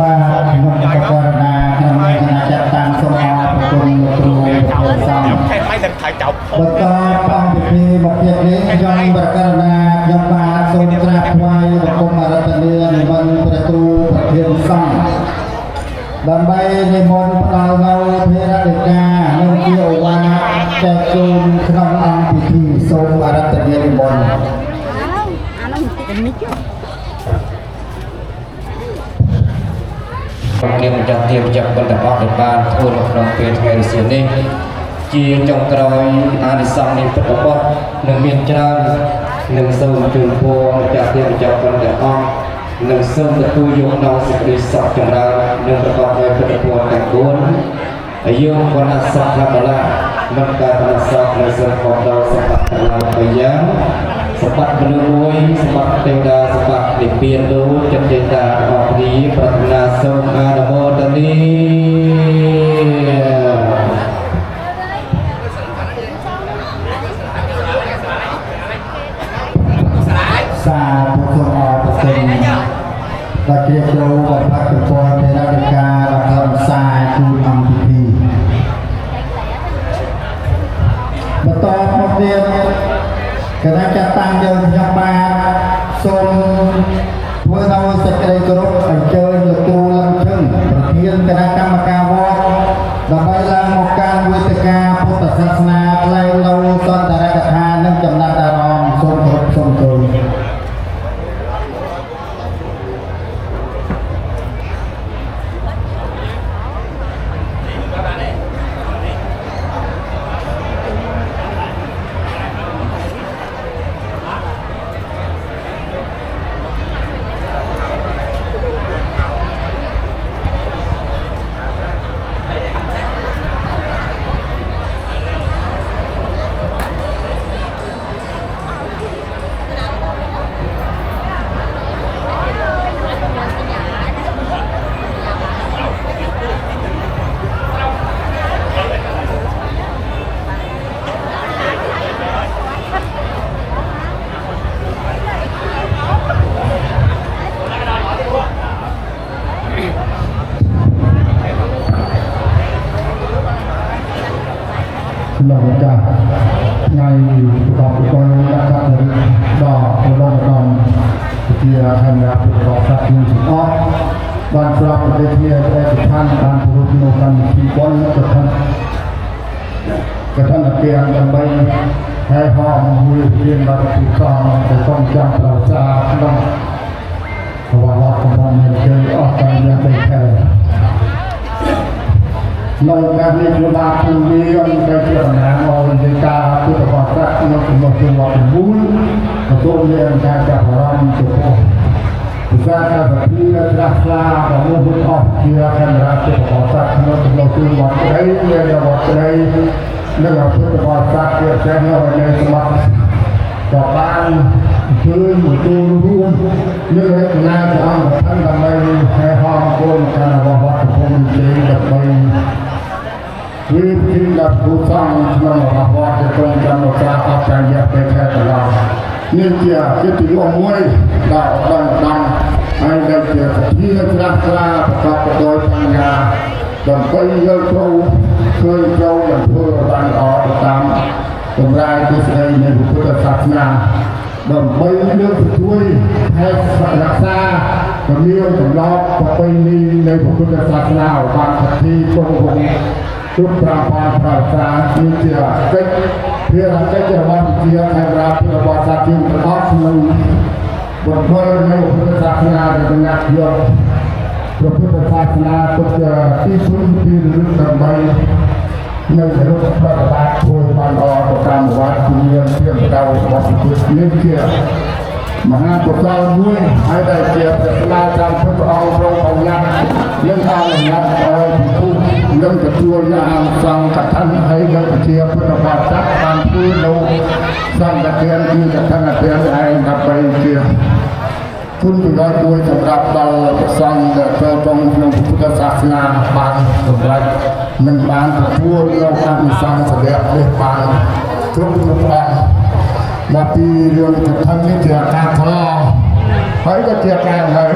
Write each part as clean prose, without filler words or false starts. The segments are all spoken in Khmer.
បាទខ្ញុំបកករណាក្នុងគណៈចាត់តាំងសូមអរគុណលោកគ្រូប្រធានសង្ឃខេត្តហើយនឹងថៃចៅបន្តអង្គពិធីមកទៀតនេះខ្ញុំបកករណាខ្ញុំបាទសូមក្រាបថ្វាយបង្គំអរតនានិមន្តព្រះគ្រូប្រធានសង្ឃដើម្បីនិមន្តផ្ដល់នូវភារកិច្ចការនិងជាឱវាទចែកជូនក្នុងអង្គពិធីសូមអរតនានិមន្តអានោះតិចនេះគៀមចាត់ទៀមចាក់ប៉ុន្តែអស់ដែលបានធ្វើនៅក្នុងពេលថ្ងៃរសៀលនេះជាចុងក្រោយអានិសង្ឃនេះពិតប្រាកដនឹងមានច្រើននឹងសូមជូនពរចាត់ទៀមចាក់ប៉ុន្តែអស់នឹងសូមទទួលយកនៅសេចក្តីសុខចម្រើននិងប្រកបដោយពុទ្ធពរទាំង4ហើយយើងវណ្ណៈសុខបលាមិនការវណ្ណៈសុខនៅសូមខំដល់សម្បត្តិទាំងឡាយបីយ៉ាងសម្បត្តិមនុស្សមួយសម្បត្តិទេវតាសម្បត្តិនិព្វានដូចចិត្តទេវតាអរគុណប្រាថ្នាសូមអនុមោទនាសាធុសូមអរគុណដល់ជាគ្រូបំផាត់ប្រព័ន្ធនៃរាជការរដ្ឋាភិបាលជូនអង្គពិធីបន្តមកទៀតគណៈចាត់តាំងយើងខ្ញុំបាទសូមធ្វើនៅសេចក្តីគោរពអញ្ជើញលោកគ្រូលឹមឈឹងប្រធានគណៈកម្មការវត្តដើម្បីឡើងមកការវេទិកាពុទ្ធសាសនាថ្លែងនៅសន្ទរកថានិងចំណាត់អារម្មណ៍សូមគោរពសូមអញ្ជើញលោកចាស់ថ្ងៃប្រកបដោយដាក់កាត់ដល់ប្រឡងដំជាខេមរៈប្រកបសាស្ត្រទាំងអស់បានស្រាប់ប្រទេសនេះឯកឋានបានប្រពៃនៅកម្មវិធីបុណ្យកឋិនពាងដើម្បីហើយហោមួយរៀនដល់ទីកងទៅកងចាំប្រសាក្នុងប្រវត្តិកំពុងមានជ័យអស់តែយ៉ាងបីខែនៅការនេះគឺបានពូមីអន្តរជាតិណាមកនៃការពុទ្ធសាសនាក្នុងជំនួសជំនួសមូលទទួលមានការចាប់អារម្មណ៍ចំពោះភាសាការវិទ្យាត្រាស់ស្លារបស់មុខអស់ជាកាមេរ៉ាពុទ្ធសាសនាក្នុងជំនួសជំនួសស្រីមានវត្តស្រីនិងពុទ្ធសាសនាជាចេះនៅในសមាជិកក៏បានជួយមកចូលរួមនឹងរចនាព្រះអង្គឋានដើម្បីให้ហោគោលការរបស់វត្តភូមិជ័យដើម្បីវិធីដល់គូសង្ឃក្នុងរបស់វត្តត្រង់ចាំរក្សាអបចារ្យពេលខែកន្លងនេះជាកិត្តិយសមួយដល់ដល់ហើយដែលជាជាត្រាស់ស្លាប្រកបដោយបញ្ញាដើម្បីយល់ព្រមឃើញចូលនិងធ្វើបានល្អតាមតម្រាយទស្សនៈនៃពុទ្ធសាសនាដើម្បីលើកស្ទួយថែរក្សាជំនឿទម្លាប់ប្រពៃណីនៃពុទ្ធសាសនាឲ្យបានស្ថិតគង់វង្សទុកប្រាបានប្រសាគឺជាកិច្ចភារកិច្ចរបស់ជាខេមរៈរបស់សាជាទាំងអស់ក្នុងបុគ្គលនៃពុទ្ធសាសនាដែលកំណត់យកព្រះពុទ្ធសាសនាទុកជាទីពឹងទីរលឹកដើម្បីនៅរូបប្រតិបត្តិធ្វើបានល្អទៅតាមវត្តមានជាប្រដៅរបស់ពុទ្ធនេះជាមហាបុគ្គលមួយហើយដែលជាព្រះស្លាតាមព្រះអង្គទ្រង់បញ្ញត្តិនិងអនុញ្ញាតឲ្យពិភពនឹងទទួលយ៉ាងសង្ឃកថាហើយនឹងជាពុទ្ធបរិស័ទបានធ្វើនៅសង្ឃទានគឺកថាទានឯងដើម្បីជាគុណប្រយោជន៍មួយសម្រាប់ដល់ព្រះសង្ឃដែលចូលក្នុងពុទ្ធសាសនាបានសម្រេចនឹងបានទទួលនៅអានិសង្សវៈនេះបានគ្រប់ព្រះមកពីរឿងកថានេះជាការឆ្លងហើយក៏ជាការហើយ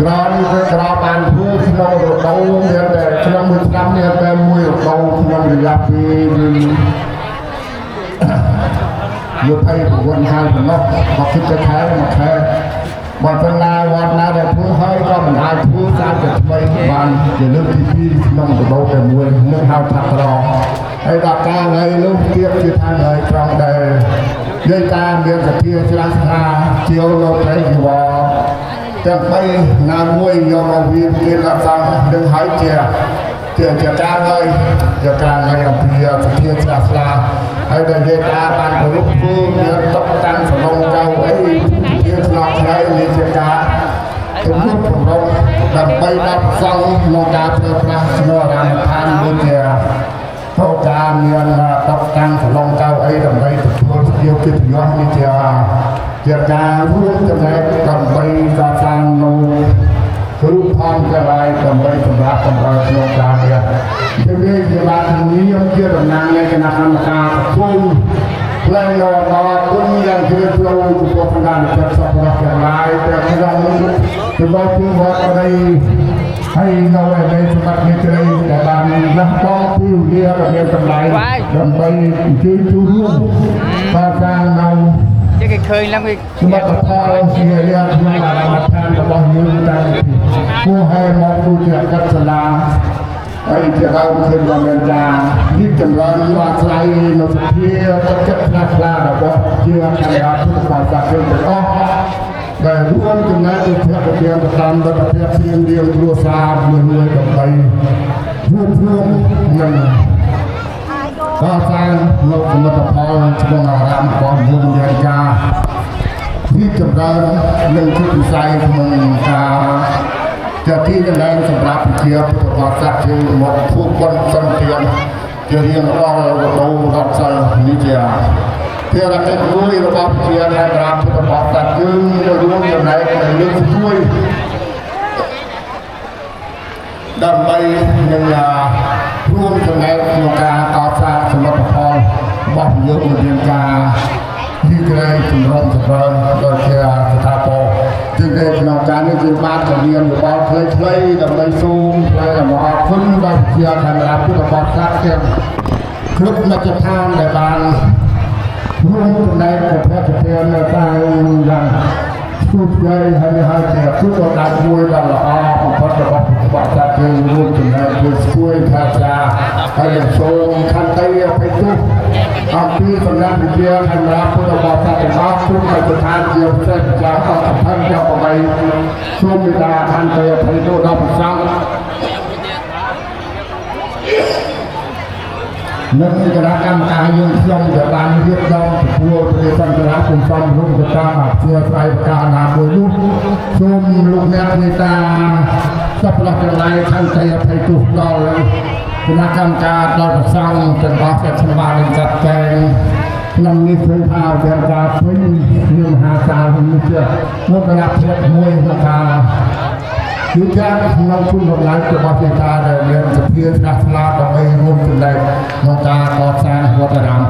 ក្រោយនេះគឺក្រោយបានធ្វើក្នុងរដូវមានតែក្នុងមួយឆ្នាំមានតែមួយរដូវក្នុងរយៈពេល29 ខែប៉ុណ្ណោះមកគិតទៅខែមួយខែបើប៉ុណ្ណាវត្តណាដែលធ្វើហើយក៏មិនអាចធ្វើតាមតែថ្មីបានជាលើកទី2ក្នុងរដូវតែមួយនឹងហៅថាក្រហើយដល់កាលហើយនោះទៀតជាថាហើយត្រង់ដែលនិយាយតាមមានសភាច្រាស់ស្នាជាវលោកត្រីជីវរទាំងបីណាមួយយកមកវាគេរក្សានឹងហើយជាការហើយអំពីសភាច្រាស់ស្នាហើយដែលនិយាយតាមបានប្រយុទ្ធធ្វើមានតបតាំងសំឡុងចៅអីជាស្នងថ្ងៃនេះជាការទំនុកបំរុងដើម្បីដាក់សង្ឃក្នុងការប្រើប្រាស់ស្នូរអារាមឋានមួយជាទៅការមានតបតាំងសំឡុងចៅអីដើម្បីទទួលយកកិត្តិយសនេះជាការរួមចំណែកដើម្បីកសាងនូវរូបផងទាំងឡាយដើម្បីសម្រាប់បំរើក្នុងការនេះជាវាជាបាននាមជាតំណាងនៃគណៈកម្មការប្រជុំផ្លែដល់គុណយ៉ាងជ្រាលជ្រៅចំពោះគណៈចិត្តសប្បុរសទាំងឡាយតែក្នុងនោះទៅពីវត្តនេះហើយនៅឯនៃសម្បត្តិនេះជ្រៅដែលបានលះបង់ពីវាក៏មានតម្លៃដើម្បីជួយរួមកសាងនៅជាគេឃើញឡើងវាសម្បត្តិផលជារាជក្នុងអារាមឋានរបស់យើងតាមគួរឲ្យមកទូជាអក្សរាហើយជាដើមឃើញว่าមានការនេះចម្រើនបានស្លាយនៅសភាទឹកចិត្តខ្លះរបស់ជាគណៈពុទ្ធបរិស័ទទាំងអស់ដែលរួមចំណែកទៅជាប្រធានប្រតាមរដ្ឋាភិបាលរៀងគ្រួសារមួយដើម្បីរួមនឹងកសាងលោកសមិទ្ធផលក្នុងអារាមរបស់យើងយ៉ាងការនេះចម្រើននឹងជាវិស័យក្នុងការជាទីកន្លែងសម្រាប់ជាពុទ្ធបរិស័ទជាមកធ្វើបុណ្យសន្តិជារៀងរាល់រដូវរដ្ឋសិលនេះជាភារកិច្ចមួយរបស់ជាអ្នកក្រាបពុទ្ធបរិស័ទយើងរួមចំណែកនៅលើជួយដើម្បីនឹងរួមចំណែកក្នុងការកសាងសមិទ្ធផលរបស់យើងមានការទីក្រែងជំរុញចម្រើនដោយជាស្ថាប័នជាក្នុងការនេះជាបានជំនាញរបស់ខ្លីៗដើម្បីសូមថ្លែងអំណរគុណដល់ជាគណៈពុទ្ធបរិស័ទទាំងគ្រប់មជ្ឈដ្ឋានដែលបានរួមចំណែកប្រតិបត្តិនៅតាមយ៉ាងទូទៅហើយជាទូទៅដាក់មួយដល់ល្អបំផុតរបស់បរិស័ទយើងរួមចំណែកជួយស្គាល់ថាចាហើយសូមខន្តីអភ័យទោសអំពីសំណាក់វិជាខណ្ឌពុទ្ធបរិស័ទទាំងអស់គ្រប់មជ្ឈដ្ឋានជាពិសេសចាស់អង្គផាន់យ៉ាង8សូមមេត្តាខន្តីអភ័យទោសដល់ព្រះសង្ឃនឹងគណៈកម្មការយើងខ្ញុំដែលបានរៀបចំប្រគល់ព្រះសង្ឃរាជគុំសំរុំទៅតាមអធិស្ឋានប្រការណាមួយនោះសូមលោកអ្នកមេត្តាសប្បុរសទាំងឡាយខន្តីអភ័យទោសដល់គណៈកម្មការដល់ព្រះសង្ឃទាំងអស់ដែលស្មារតីចាត់ចែងក្នុងនេះគឺថាវាការពេញជាមហាសាលនេះជាមកគណៈភាពមួយក្នុងការគឺការក្នុងគុណតម្លៃរបស់ជាការដែលមានសភាស្ដាប់ស្លាប់ដើម្បីរួមចំណែកក្នុងការកសាងវត្តអារាម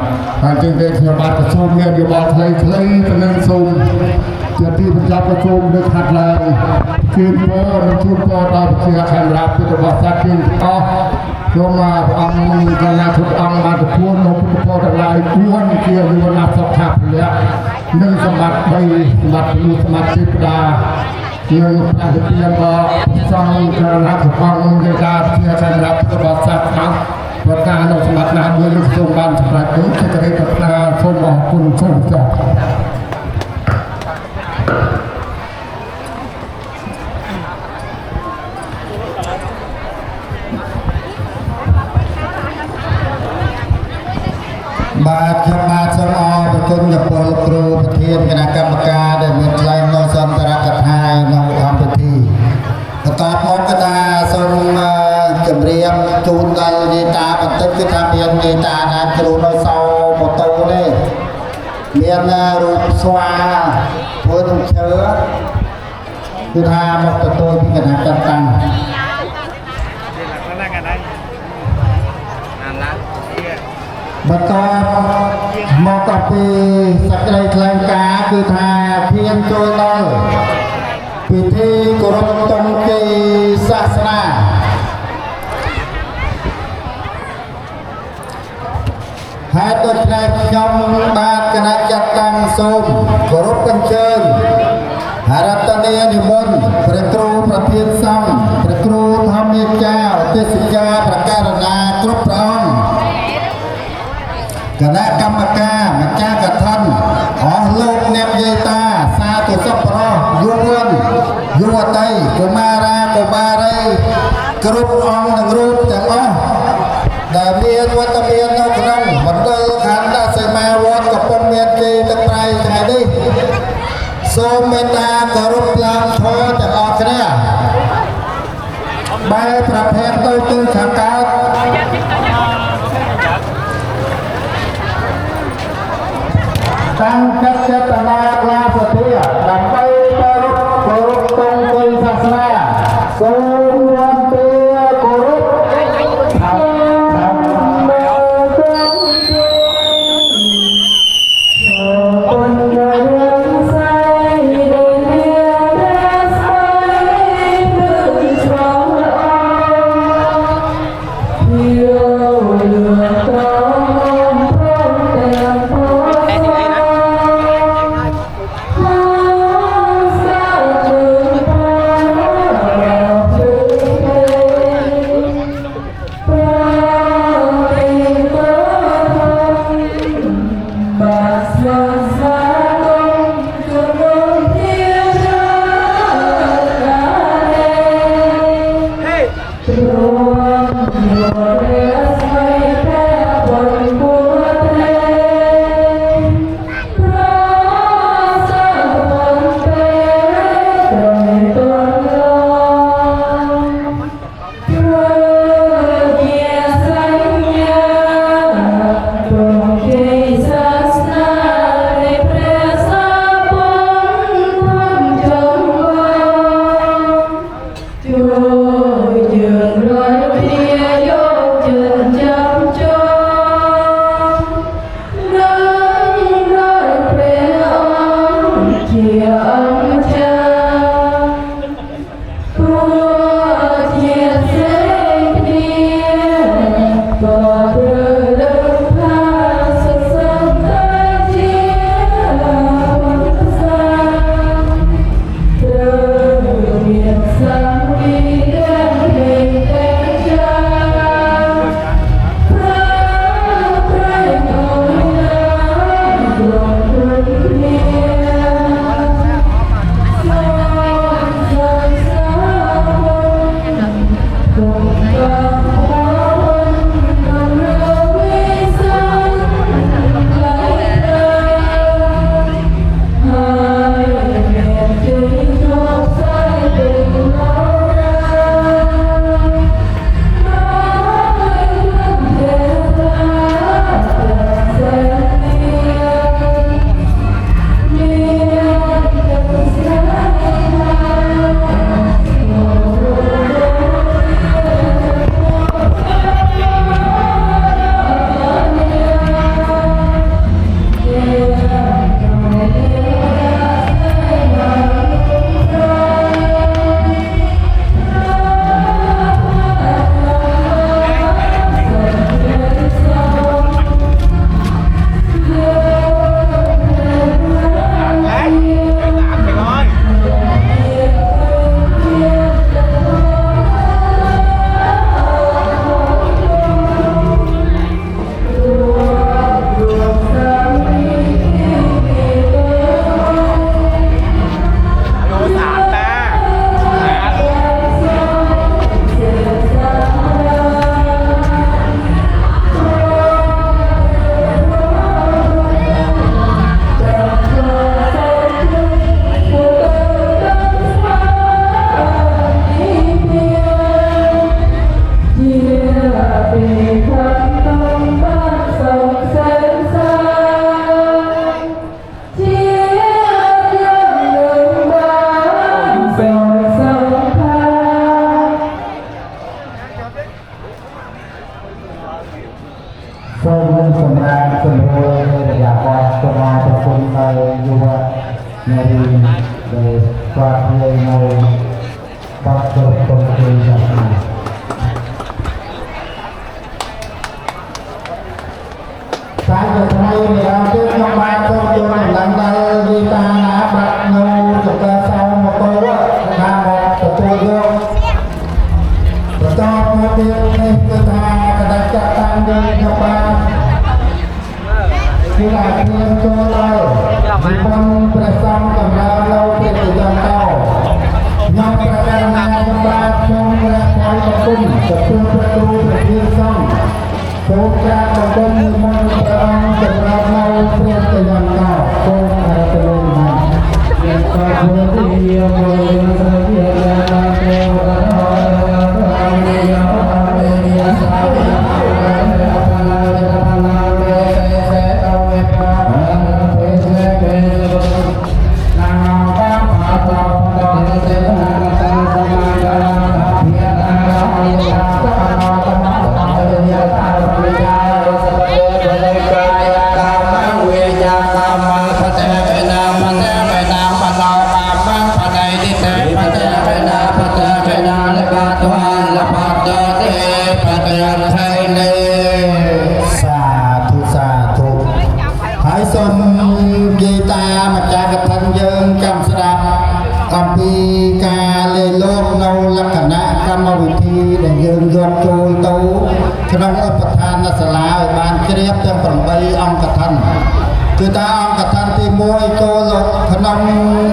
ហើយจึงได้ខ្ញុំបាទប្រជុំមានយោបល់ខ្លីៗទៅនឹងសូមជាទីបញ្ចប់ប្រជុំលើកខាត់ឡើងជូនពរនិងជូនពរដល់ជាខណ្ឌរាជពុទ្ធបរិស័ទទាំងអស់សូមព្រះអង្គកញ្ញាគ្រប់អង្គបានទទួលនៅពុទ្ធពរទាំងឡាយគួរជាវិវត្តសុខភាពនិងសម្បត្តិ3សម្បត្តិមនុស្សសម្បត្តិទេវតាយើងប្រតិបត្តិក៏សង្ឃរាជអង្គនៃការជាខណ្ឌរាជពុទ្ធបរិស័ទខាងប្រការនៅសម្បត្តិណាមួយលោកសូមបានសម្រាប់គុណជាកិច្ចការសូមអរគុណសូមចា៎បាទខ្ញុំបាទសូមអរគុណចំពោះលោកគ្រូប្រធានគណៈកម្មការដែលមានថ្លែងនៅសន្ទរកថាក្នុងកម្មវិធីបន្តមកកថាសូមជម្រាបជូនដល់នេតាបន្តិចគឺថាមាននេតាណាគ្រូនៅសោម៉ូតូនេះមានរូបស្វាធ្វើនឹងឈើគឺថាមកទទួលពីគណៈកម្មការបន្តមកពីសក្តិថ្លែងការគឺថាធានចូលដល់ ពិធីគោរពទង់ជ័យសាសនាហើយដូច្នេះខ្ញុំបាទគណៈចាត់តាំងសូមគោរពអញ្ជើញអរតនីនិមន្តព្រះគ្រូប្រធានសង្ឃព្រះគ្រូធម្មយាចារ្យទេសចារប្រការណាគ្រប់ព្រះអង្គគណៈកម្មការម្ចាស់កឋិនអស់លោកអ្នកយាយតាសាធុសប្បុរសយុវជនយុវតីកុមារាកុមារីគ្រប់អង្គនិងរូបទាំងអស់ដែលមានវត្តមាននៅក្នុងមណ្ឌលខណ្ឌសីមាវត្តកំពង់មានជ័យទឹកប្រៃថ្ងៃនេះសូមមេត្តាគោរពឡើងធម៌ទាំងអស់គ្នាបែរប្រភេទទៅទិសខាងកើតតាំងចិត្តចេតនាក្លាសទ្ធាដើម្បីគោរពទង់ជ័យសាសនាសូមវន្ទាគោរពសូមសម្រាប់សម្រួលរយៈបទកុមារប្រពន្ធដោយយុវនារីដែល và người ngồi bắt đầu công ty rằng sáng giờ nay người ta trước trong ba tôi cho mình lắng tay đi ta đã bắt nô chúng ta sau một câu á ta một tôi vô và cho một việc này người ta đã chắc tăng đi cho ba khi là thiên cho lâu vì con phải xong cầm lao lâu thì thời gian cao nhóm các em này chúng ta trong là khói tập trung tập trung để thiên xong số ca tập trung như mong các em cầm lao lâu thì thời gian cao cô là tự nhiên này hiện tại với tình yêu người thân thiết là ta kêu ta hỏi ta đi nhau đi nhau sao đi trongឧបឋានសាលាឲ្យបានជ្រាបទាំង8អង្គកថាគឺតាអង្គកថាទី1ចូលលោកក្នុង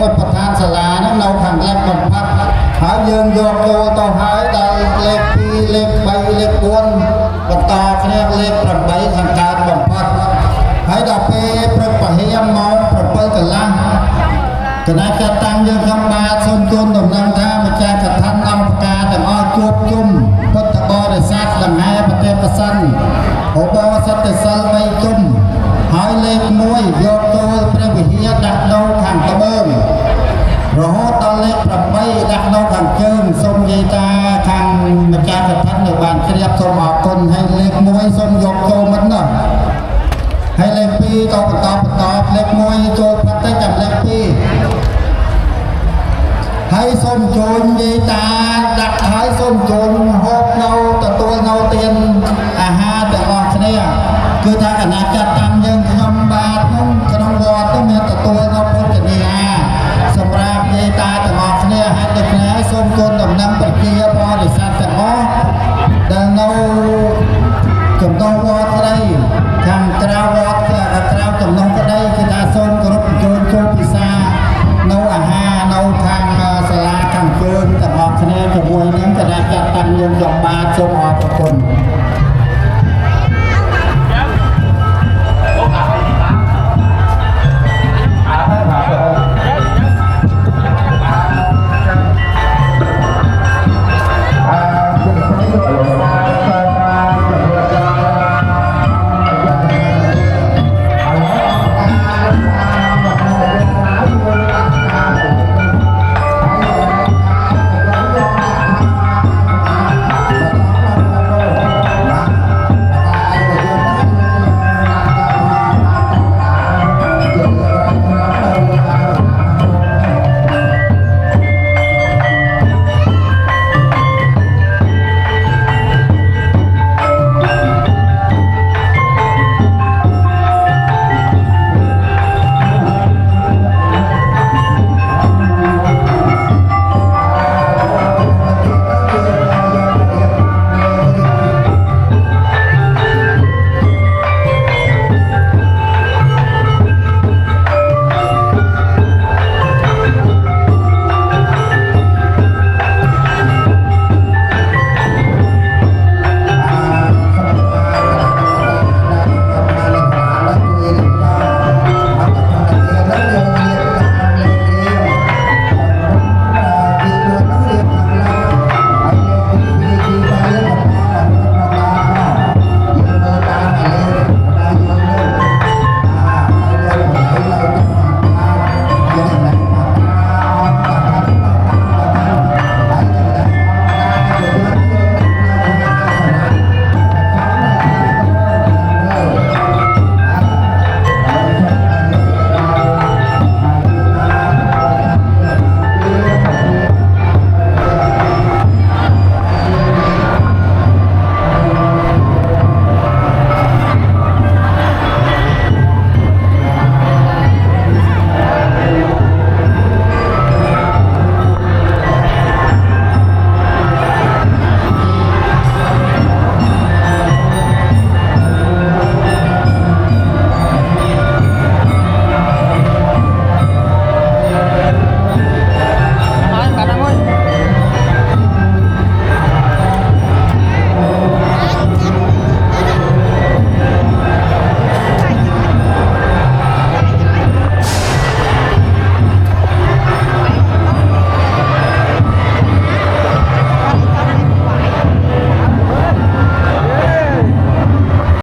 ឧបឋានសាលាហ្នឹងនៅខាងលក្ខបំផាត់ហើយយើងយកចូលទៅហើយដល់លេខ2លេខ3លេខ4បន្តគ្នាលេខ8ខាងកើតបំផាត់ហើយដល់ពេលព្រឹកពហិយម៉ោង7កន្លះគណៈចាត់តាំងយើងក្នុងបាទសូមទូលដំណឹងថាម្ចាស់កថាអង្គការទាំងអស់ជួបជុំពុទ្ធបរិស័ទដង្ហែប្រទេសប្រសិនឧបោសថសិល3ជុំហើយលេខ1យកចូលព្រះវិហារដាក់នៅខាងត្បូងរហូតដល់លេខ8ដាក់នៅខាងជើងសូមនិយាយថាខាងម្ចាស់កថានៅបានជ្រាបសូមអរគុណហើយលេខ1សូមយកចូលមិនណាហើយលេខ2ទៅបន្តលេខ1ចូលផាត់ទៅចាំលេខ2ហើយសូមជួយនិយាយតាដាក់ហើយសូមជួយហូបនៅទទួលនៅទានអាហារទាំងអស់គ្នាគឺថាគណៈច